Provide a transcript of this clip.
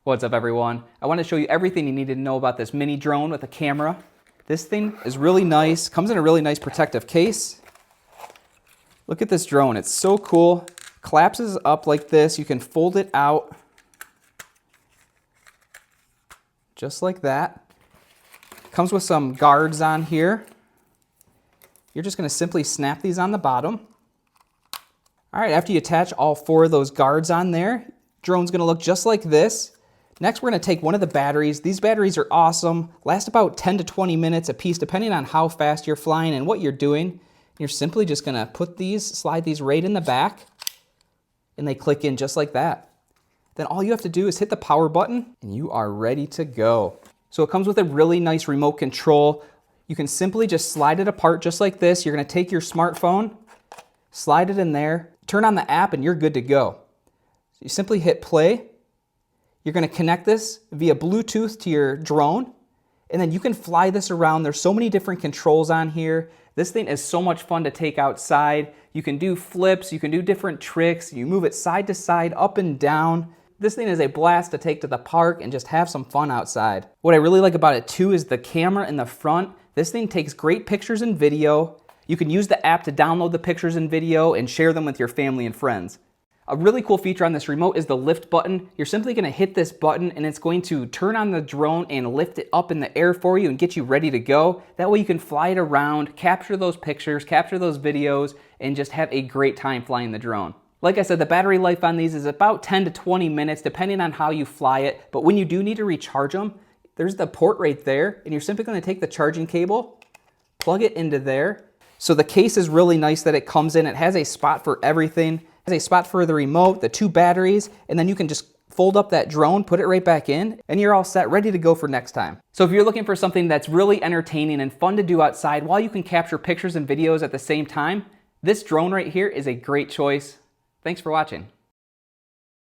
What's up, everyone? I want to show you everything you need to know about this mini drone with a camera. This thing is really nice, comes in a really nice protective case. Look at this drone, it's so cool. Collapses up like this, you can fold it out just like that. Comes with some guards on here. You're just going to simply snap these on the bottom. All right, after you attach all 4 of those guards on there, drone's going to look just like this. Next, we're going to take one of the batteries. These batteries are awesome, last about 10 to 20 minutes a piece, depending on how fast you're flying and what you're doing. You're simply just going to slide these right in the back, and they click in just like that. Then all you have to do is hit the power button, and you are ready to go. So it comes with a really nice remote control. You can simply just slide it apart just like this. You're going to take your smartphone, slide it in there, turn on the app, and you're good to go. So you simply hit play. You're going to connect this via Bluetooth to your drone, and then you can fly this around. There's so many different controls on here. This thing is so much fun to take outside. You can do flips, you can do different tricks, you move it side to side, up and down. This thing is a blast to take to the park and just have some fun outside. What I really like about it too is the camera in the front. This thing takes great pictures and video. You can use the app to download the pictures and video and share them with your family and friends. A really cool feature on this remote is the lift button. You're simply going to hit this button and it's going to turn on the drone and lift it up in the air for you and get you ready to go. That way you can fly it around, capture those pictures, capture those videos, and just have a great time flying the drone. Like I said, the battery life on these is about 10 to 20 minutes depending on how you fly it, but when you do need to recharge them, there's the port right there, and you're simply going to take the charging cable, plug it into there. So the case is really nice that it comes in. It has a spot for everything. It has a spot for the remote, the 2 batteries, and then you can just fold up that drone, put it right back in, and you're all set, ready to go for next time. So if you're looking for something that's really entertaining and fun to do outside while you can capture pictures and videos at the same time, this drone right here is a great choice. Thanks for watching.